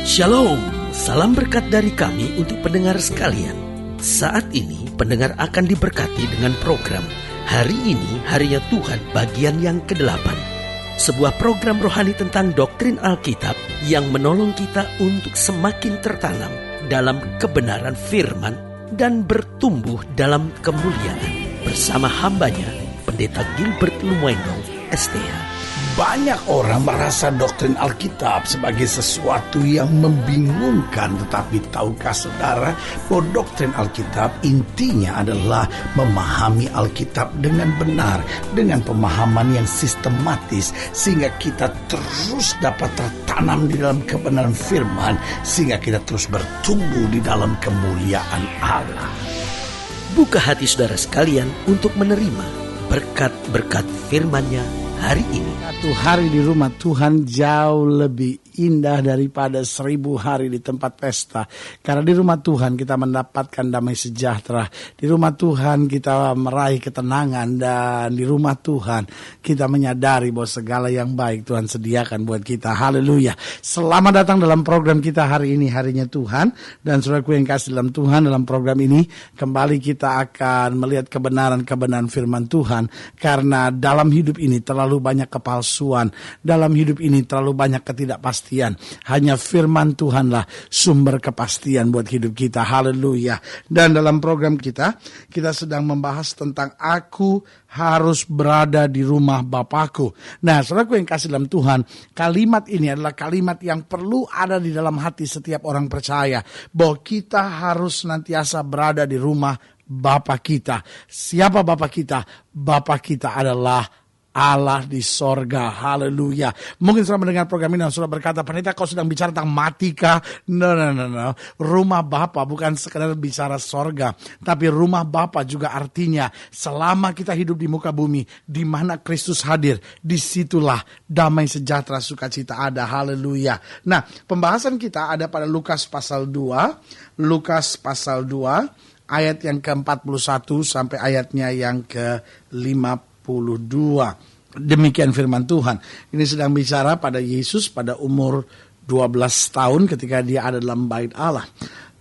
Shalom, salam berkat dari kami untuk pendengar sekalian. Saat ini pendengar akan diberkati dengan program Hari Ini Harinya Tuhan bagian yang ke-8. Sebuah program rohani tentang doktrin Alkitab yang menolong kita untuk semakin tertanam dalam kebenaran firman dan bertumbuh dalam kemuliaan. Bersama hambanya, Pendeta Gilbert Lumoino, STH. Banyak orang merasa doktrin Alkitab sebagai sesuatu yang membingungkan. Tetapi tahukah saudara bahwa doktrin Alkitab intinya adalah memahami Alkitab dengan benar, dengan pemahaman yang sistematis, sehingga kita terus dapat tertanam di dalam kebenaran firman, sehingga kita terus bertumbuh di dalam kemuliaan Allah. Buka hati saudara sekalian untuk menerima berkat-berkat firman-Nya hari ini. Satu hari di rumah Tuhan jauh lebih indah daripada 1000 hari di tempat pesta. Karena di rumah Tuhan kita mendapatkan damai sejahtera. Di rumah Tuhan kita meraih ketenangan. Dan di rumah Tuhan kita menyadari bahwa segala yang baik Tuhan sediakan buat kita. Haleluya. Selamat datang dalam program kita hari ini, Harinya Tuhan. Dan saudaraku yang kasih dalam Tuhan, dalam program ini kembali kita akan melihat kebenaran-kebenaran firman Tuhan. Karena dalam hidup ini terlalu banyak kepalsuan. Dalam hidup ini terlalu banyak ketidakpastian. Hanya firman Tuhanlah sumber kepastian buat hidup kita. Haleluya. Dan dalam program kita sedang membahas tentang aku harus berada di rumah Bapakku. Nah, saudaraku yang kasih dalam Tuhan, kalimat ini adalah kalimat yang perlu ada di dalam hati setiap orang percaya. Bahwa kita harus senantiasa berada di rumah Bapa kita. Siapa Bapa kita? Bapa kita adalah Allah di sorga. Haleluya. Mungkin sudah mendengar program ini dan sudah berkata, Pendeta kau sedang bicara tentang mati kah? No. Rumah Bapa bukan sekedar bicara sorga, tapi rumah Bapa juga artinya selama kita hidup di muka bumi, di mana Kristus hadir, disitulah damai sejahtera sukacita ada. Haleluya. Nah, pembahasan kita ada pada Lukas pasal 2. Lukas pasal 2 ayat yang ke-41 sampai ayatnya yang ke-52. Demikian firman Tuhan. Ini sedang bicara pada Yesus pada umur 12 tahun ketika dia ada dalam bait Allah.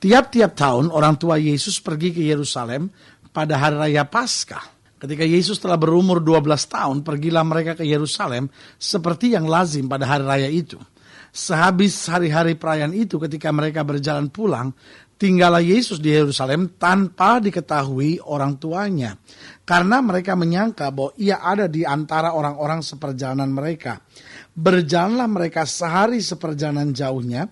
Tiap-tiap tahun orang tua Yesus pergi ke Yerusalem pada hari raya Paskah. Ketika Yesus telah berumur 12 tahun, pergilah mereka ke Yerusalem seperti yang lazim pada hari raya itu. Sehabis hari-hari perayaan itu, ketika mereka berjalan pulang, tinggallah Yesus di Yerusalem tanpa diketahui orang tuanya. Karena mereka menyangka bahwa ia ada di antara orang-orang seperjalanan mereka. Berjalanlah mereka sehari seperjalanan jauhnya,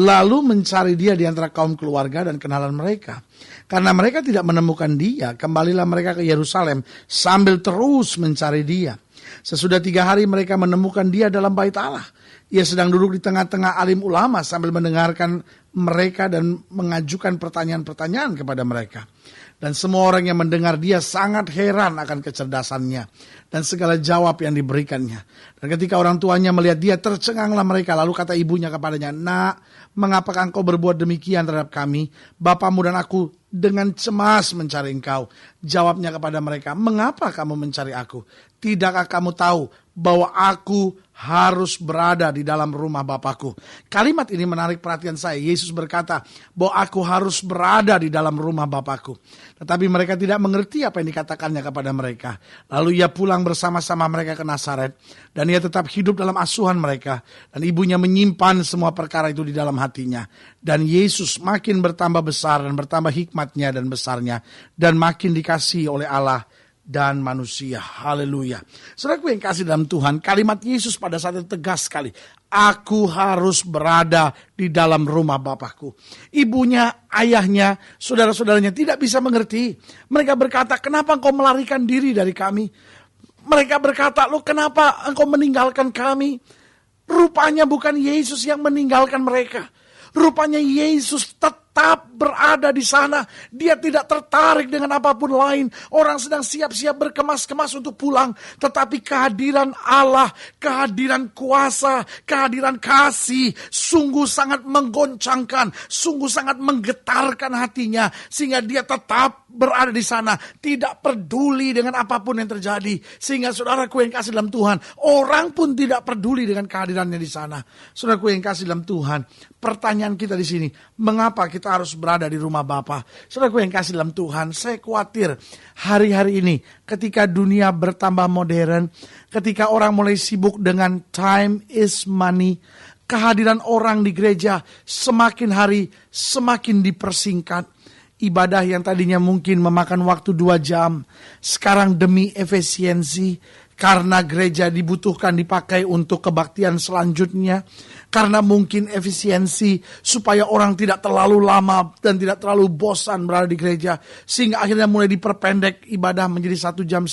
lalu mencari dia di antara kaum keluarga dan kenalan mereka. Karena mereka tidak menemukan dia, kembalilah mereka ke Yerusalem sambil terus mencari dia. Sesudah 3 hari mereka menemukan dia dalam bait Allah. Ia sedang duduk di tengah-tengah alim ulama sambil mendengarkan mereka dan mengajukan pertanyaan-pertanyaan kepada mereka. Dan semua orang yang mendengar dia sangat heran akan kecerdasannya dan segala jawab yang diberikannya. Dan ketika orang tuanya melihat dia, tercenganglah mereka. Lalu kata ibunya kepadanya, "Nak, mengapakah engkau berbuat demikian terhadap kami? Bapamu dan aku dengan cemas mencari engkau." Jawabnya kepada mereka, "Mengapa kamu mencari aku? Tidakkah kamu tahu bahwa aku harus berada di dalam rumah Bapakku?" Kalimat ini menarik perhatian saya. Yesus berkata bahwa aku harus berada di dalam rumah Bapakku. Tetapi mereka tidak mengerti apa yang dikatakannya kepada mereka. Lalu ia pulang bersama-sama mereka ke Nazaret. Dan ia tetap hidup dalam asuhan mereka. Dan ibunya menyimpan semua perkara itu di dalam hatinya. Dan Yesus makin bertambah besar dan bertambah hikmatnya dan besarnya. Dan makin dikasihi oleh Allah dan manusia. Haleluya. Saudaraku yang kasih dalam Tuhan, kalimat Yesus pada saat itu tegas sekali. Aku harus berada di dalam rumah Bapakku. Ibunya, ayahnya, saudara-saudaranya tidak bisa mengerti. Mereka berkata, "Kenapa engkau melarikan diri dari kami?" Mereka berkata, "Loh, kenapa engkau meninggalkan kami?" Rupanya bukan Yesus yang meninggalkan mereka. Rupanya Yesus tetap tetap berada di sana. Dia tidak tertarik dengan apapun lain. Orang sedang siap-siap berkemas-kemas untuk pulang. Tetapi kehadiran Allah, kehadiran kuasa, kehadiran kasih sungguh sangat menggoncangkan, sungguh sangat menggetarkan hatinya. Sehingga dia tetap berada di sana, tidak peduli dengan apapun yang terjadi. Sehingga saudaraku yang kasih dalam Tuhan, orang pun tidak peduli dengan kehadirannya di sana. Saudaraku yang kasih dalam Tuhan, pertanyaan kita di sini, mengapa kita harus berada di rumah Bapa? Saudaraku yang kasih dalam Tuhan, saya khawatir hari-hari ini ketika dunia bertambah modern, ketika orang mulai sibuk dengan time is money, kehadiran orang di gereja semakin hari semakin dipersingkat. Ibadah yang tadinya mungkin memakan waktu 2 jam, sekarang demi efisiensi, karena gereja dibutuhkan dipakai untuk kebaktian selanjutnya, karena mungkin efisiensi supaya orang tidak terlalu lama dan tidak terlalu bosan berada di gereja, sehingga akhirnya mulai diperpendek ibadah menjadi 1,5 jam,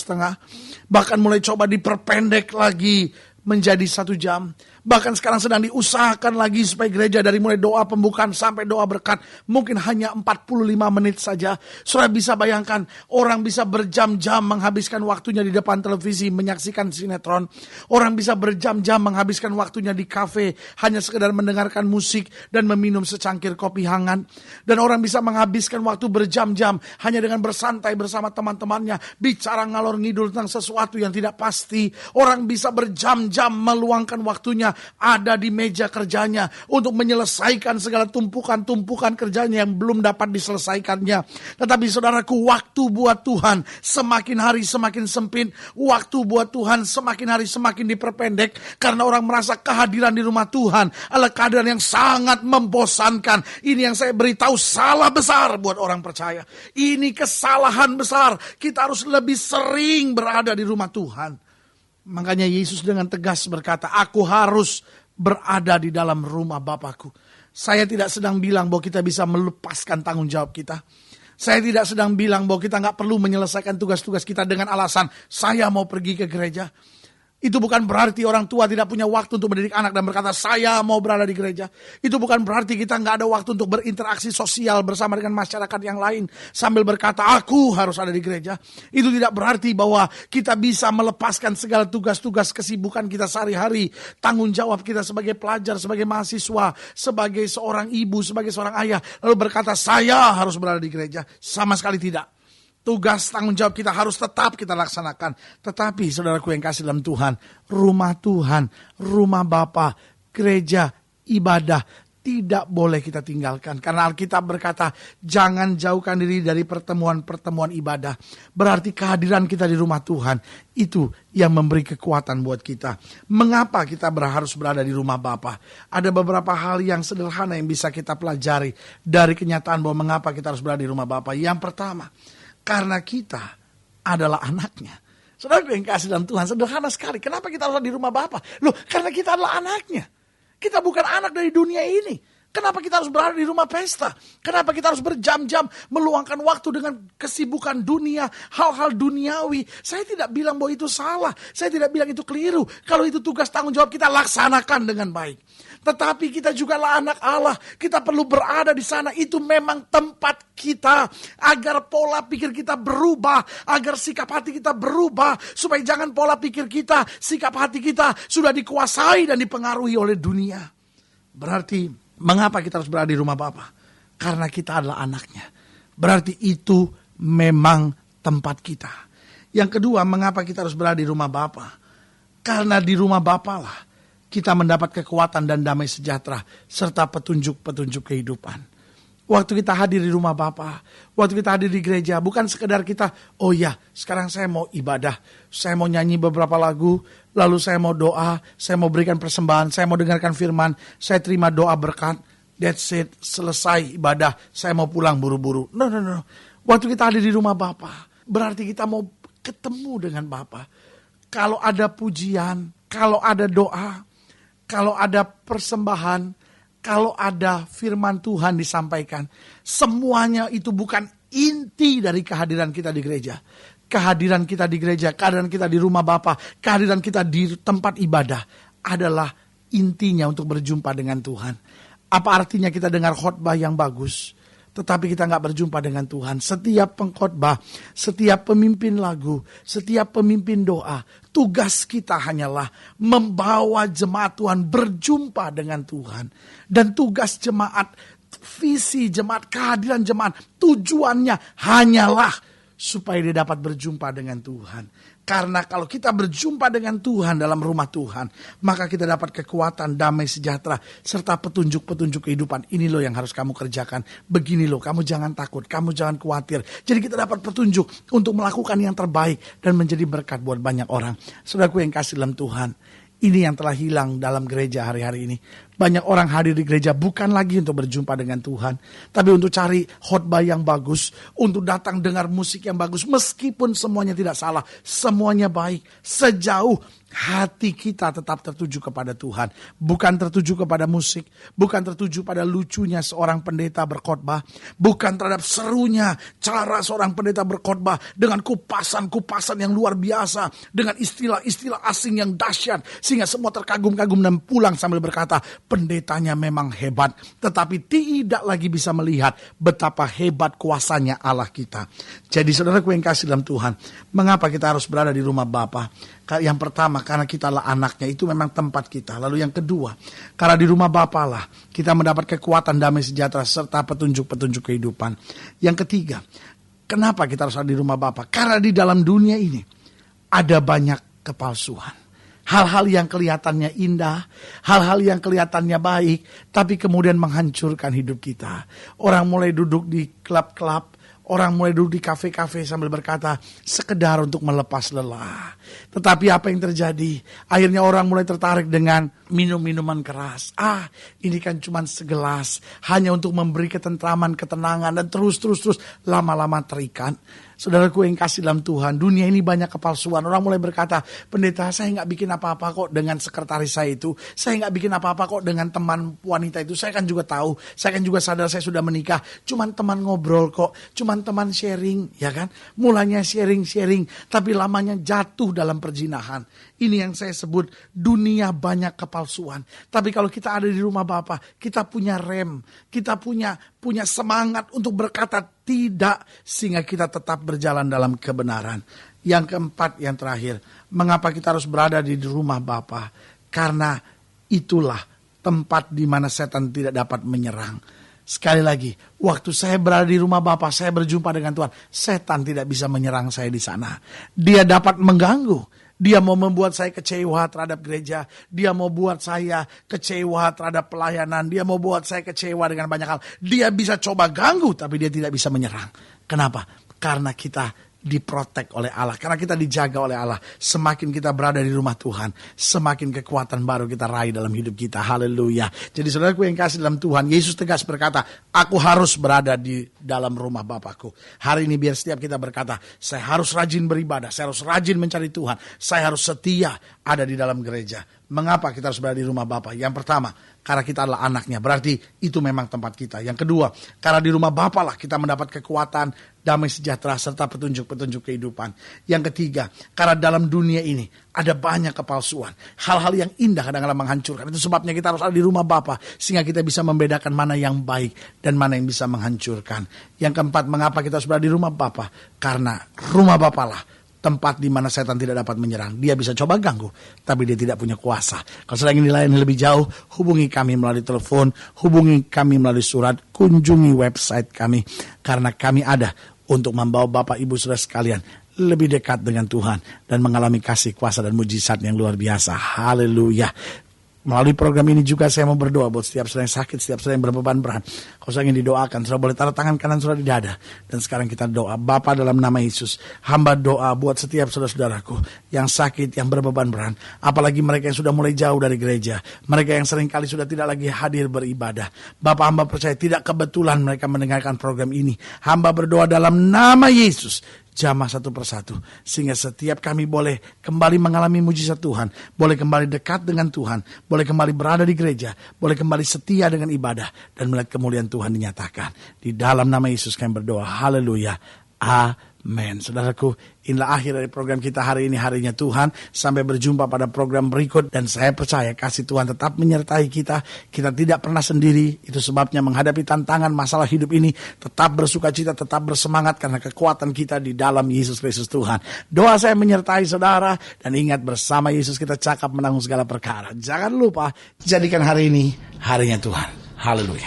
bahkan mulai coba diperpendek lagi menjadi 1 jam. Bahkan sekarang sedang diusahakan lagi supaya gereja dari mulai doa pembukaan sampai doa berkat mungkin hanya 45 menit saja. Saudara bisa bayangkan, orang bisa berjam-jam menghabiskan waktunya di depan televisi menyaksikan sinetron. Orang bisa berjam-jam menghabiskan waktunya di kafe hanya sekedar mendengarkan musik dan meminum secangkir kopi hangat. Dan orang bisa menghabiskan waktu berjam-jam hanya dengan bersantai bersama teman-temannya, bicara ngalor ngidul tentang sesuatu yang tidak pasti. Orang bisa berjam-jam meluangkan waktunya ada di meja kerjanya untuk menyelesaikan segala tumpukan-tumpukan kerjanya yang belum dapat diselesaikannya. Tetapi saudaraku, waktu buat Tuhan semakin hari semakin sempit. Waktu buat Tuhan semakin hari semakin diperpendek. Karena orang merasa kehadiran di rumah Tuhan adalah kehadiran yang sangat membosankan. Ini yang saya beritahu, salah besar buat orang percaya. Ini kesalahan besar. Kita harus lebih sering berada di rumah Tuhan. Makanya Yesus dengan tegas berkata, aku harus berada di dalam rumah Bapakku. Saya tidak sedang bilang bahwa kita bisa melepaskan tanggung jawab kita. Saya tidak sedang bilang bahwa kita nggak perlu menyelesaikan tugas-tugas kita dengan alasan saya mau pergi ke gereja. Itu bukan berarti orang tua tidak punya waktu untuk mendidik anak dan berkata saya mau berada di gereja. Itu bukan berarti kita nggak ada waktu untuk berinteraksi sosial bersama dengan masyarakat yang lain sambil berkata aku harus ada di gereja. Itu tidak berarti bahwa kita bisa melepaskan segala tugas-tugas kesibukan kita sehari-hari, tanggung jawab kita sebagai pelajar, sebagai mahasiswa, sebagai seorang ibu, sebagai seorang ayah, lalu berkata saya harus berada di gereja. Sama sekali tidak. Tugas tanggung jawab kita harus tetap kita laksanakan. Tetapi saudaraku yang kasih dalam Tuhan, rumah Tuhan, rumah Bapa, gereja, ibadah tidak boleh kita tinggalkan. Karena Alkitab berkata, jangan jauhkan diri dari pertemuan-pertemuan ibadah. Berarti kehadiran kita di rumah Tuhan itu yang memberi kekuatan buat kita. Mengapa kita harus berada di rumah Bapa? Ada beberapa hal yang sederhana yang bisa kita pelajari dari kenyataan bahwa mengapa kita harus berada di rumah Bapa. Yang pertama, karena kita adalah anaknya. Saudara yang kasih dalam Tuhan, sederhana sekali. Kenapa kita harus di rumah Bapa? Loh, karena kita adalah anaknya. Kita bukan anak dari dunia ini. Kenapa kita harus berada di rumah pesta? Kenapa kita harus berjam-jam meluangkan waktu dengan kesibukan dunia, hal-hal duniawi? Saya tidak bilang bahwa itu salah. Saya tidak bilang itu keliru. Kalau itu tugas tanggung jawab kita, laksanakan dengan baik. Tetapi kita juga lah anak Allah. Kita perlu berada di sana. Itu memang tempat kita. Agar pola pikir kita berubah. Agar sikap hati kita berubah. Supaya jangan pola pikir kita, sikap hati kita sudah dikuasai dan dipengaruhi oleh dunia. Berarti mengapa kita harus berada di rumah Bapa? Karena kita adalah anaknya. Berarti itu memang tempat kita. Yang kedua, mengapa kita harus berada di rumah Bapa? Karena di rumah Bapa lah kita mendapat kekuatan dan damai sejahtera serta petunjuk-petunjuk kehidupan. Waktu kita hadir di rumah Bapa, waktu kita hadir di gereja, bukan sekedar kita, oh ya, sekarang saya mau ibadah, saya mau nyanyi beberapa lagu, lalu saya mau doa, saya mau berikan persembahan, saya mau dengarkan firman, saya terima doa berkat, that's it, selesai ibadah, saya mau pulang buru-buru. No. Waktu kita hadir di rumah Bapa, berarti kita mau ketemu dengan Bapa. Kalau ada pujian, kalau ada doa, kalau ada persembahan, kalau ada firman Tuhan disampaikan, semuanya itu bukan inti dari kehadiran kita di gereja. Kehadiran kita di gereja, kehadiran kita di rumah Bapa, kehadiran kita di tempat ibadah adalah intinya untuk berjumpa dengan Tuhan. Apa artinya kita dengar khotbah yang bagus? tetapi kita nggak berjumpa dengan Tuhan. Setiap pengkhotbah, setiap pemimpin lagu, setiap pemimpin doa, tugas kita hanyalah membawa jemaat Tuhan berjumpa dengan Tuhan. Dan tugas jemaat, visi jemaat, kehadiran jemaat, tujuannya hanyalah supaya dia dapat berjumpa dengan Tuhan. Karena kalau kita berjumpa dengan Tuhan dalam rumah Tuhan, maka kita dapat kekuatan, damai sejahtera, serta petunjuk-petunjuk kehidupan. Ini loh yang harus kamu kerjakan. Begini loh, kamu jangan takut, kamu jangan khawatir. Jadi kita dapat petunjuk untuk melakukan yang terbaik dan menjadi berkat buat banyak orang. Saudaraku yang kasih dalam Tuhan, ini yang telah hilang dalam gereja hari-hari ini. Banyak orang hadir di gereja bukan lagi untuk berjumpa dengan Tuhan, tapi untuk cari khotbah yang bagus, untuk datang dengar musik yang bagus. Meskipun semuanya tidak salah, semuanya baik, sejauh hati kita tetap tertuju kepada Tuhan. Bukan tertuju kepada musik, bukan tertuju pada lucunya seorang pendeta berkhotbah, bukan terhadap serunya cara seorang pendeta berkhotbah dengan kupasan-kupasan yang luar biasa, dengan istilah-istilah asing yang dahsyat, sehingga semua terkagum-kagum dan pulang sambil berkata, pendetanya memang hebat, tetapi tidak lagi bisa melihat betapa hebat kuasanya Allah kita. Jadi saudaraku yang kasih dalam Tuhan, mengapa kita harus berada di rumah Bapa? Yang pertama, karena kita lah anaknya, itu memang tempat kita. Lalu yang kedua, karena di rumah Bapa lah kita mendapat kekuatan, damai sejahtera, serta petunjuk-petunjuk kehidupan. Yang ketiga, kenapa kita harus ada di rumah Bapa? Karena di dalam dunia ini ada banyak kepalsuan. Hal-hal yang kelihatannya indah, hal-hal yang kelihatannya baik, tapi kemudian menghancurkan hidup kita. Orang mulai duduk di klub-klub, orang mulai duduk di kafe-kafe sambil berkata, sekedar untuk melepas lelah. Tetapi apa yang terjadi? Akhirnya orang mulai tertarik dengan minum-minuman keras. Ini kan cuma segelas, hanya untuk memberi ketentraman, ketenangan, dan terus lama-lama terikat. Saudaraku yang kasih dalam Tuhan, dunia ini banyak kepalsuan. Orang mulai berkata, pendeta saya gak bikin apa-apa kok dengan sekretaris saya itu. Saya gak bikin apa-apa kok dengan teman wanita itu. Saya kan juga tahu, saya kan juga sadar saya sudah menikah. Cuman teman ngobrol kok, cuman teman sharing, ya kan. Mulanya sharing, tapi lamanya jatuh dalam perzinahan. Ini yang saya sebut dunia banyak kepalsuan. Tapi kalau kita ada di rumah Bapa, kita punya rem, kita punya semangat untuk berkata tidak, sehingga kita tetap berjalan dalam kebenaran. Yang keempat, yang terakhir, mengapa kita harus berada di rumah Bapa? Karena itulah tempat di mana setan tidak dapat menyerang. Sekali lagi, waktu saya berada di rumah Bapa, saya berjumpa dengan Tuhan, setan tidak bisa menyerang saya di sana. Dia dapat mengganggu. Dia mau membuat saya kecewa terhadap gereja. Dia mau buat saya kecewa terhadap pelayanan. Dia mau buat saya kecewa dengan banyak hal. Dia bisa coba ganggu, tapi dia tidak bisa menyerang. Kenapa? Karena kita diprotek oleh Allah, karena kita dijaga oleh Allah. Semakin kita berada di rumah Tuhan, semakin kekuatan baru kita raih dalam hidup kita. Haleluya. Jadi saudaraku yang kasih dalam Tuhan, Yesus tegas berkata, aku harus berada di dalam rumah Bapakku. Hari ini biar setiap kita berkata, saya harus rajin beribadah, saya harus rajin mencari Tuhan, saya harus setia ada di dalam gereja. Mengapa kita harus berada di rumah Bapa? Yang pertama, karena kita adalah anaknya, berarti itu memang tempat kita. Yang kedua, karena di rumah Bapa lah kita mendapat kekuatan, damai sejahtera, serta petunjuk-petunjuk kehidupan. Yang ketiga, karena dalam dunia ini ada banyak kepalsuan. Hal-hal yang indah kadang-kadang menghancurkan. Itu sebabnya kita harus ada di rumah Bapa, sehingga kita bisa membedakan mana yang baik dan mana yang bisa menghancurkan. Yang keempat, mengapa kita harus berada di rumah Bapa? Karena rumah Bapa lah tempat di mana setan tidak dapat menyerang. Dia bisa coba ganggu, tapi dia tidak punya kuasa. Kalau sedang ingin dilayani lebih jauh, hubungi kami melalui telepon, hubungi kami melalui surat, kunjungi website kami. Karena kami ada untuk membawa Bapak Ibu Saudara sekalian lebih dekat dengan Tuhan dan mengalami kasih, kuasa, dan mujizat yang luar biasa. Haleluya. Melalui program ini juga saya mau berdoa buat setiap saudara yang sakit, setiap saudara yang berbeban berat. Kalau saya ingin didoakan, saudara boleh taruh tangan kanan saudara di dada. Dan sekarang kita doa. Bapa, dalam nama Yesus, hamba doa buat setiap saudara-saudaraku yang sakit, yang berbeban berat. Apalagi mereka yang sudah mulai jauh dari gereja. Mereka yang seringkali sudah tidak lagi hadir beribadah. Bapa, hamba percaya tidak kebetulan mereka mendengarkan program ini. Hamba berdoa dalam nama Yesus, jamah satu persatu, sehingga setiap kami boleh kembali mengalami mujizat Tuhan, boleh kembali dekat dengan Tuhan, boleh kembali berada di gereja, boleh kembali setia dengan ibadah, dan melihat kemuliaan Tuhan dinyatakan. Di dalam nama Yesus kami berdoa. Haleluya. Amin. Amin. Saudaraku, inilah akhir dari program kita hari ini, harinya Tuhan. Sampai berjumpa pada program berikut. Dan saya percaya kasih Tuhan tetap menyertai kita. Kita tidak pernah sendiri. Itu sebabnya menghadapi tantangan masalah hidup ini, tetap bersukacita, tetap bersemangat. Karena kekuatan kita di dalam Yesus Kristus Tuhan. Doa saya menyertai saudara. Dan ingat, bersama Yesus kita cakap menanggung segala perkara. Jangan lupa, jadikan hari ini harinya Tuhan. Haleluya.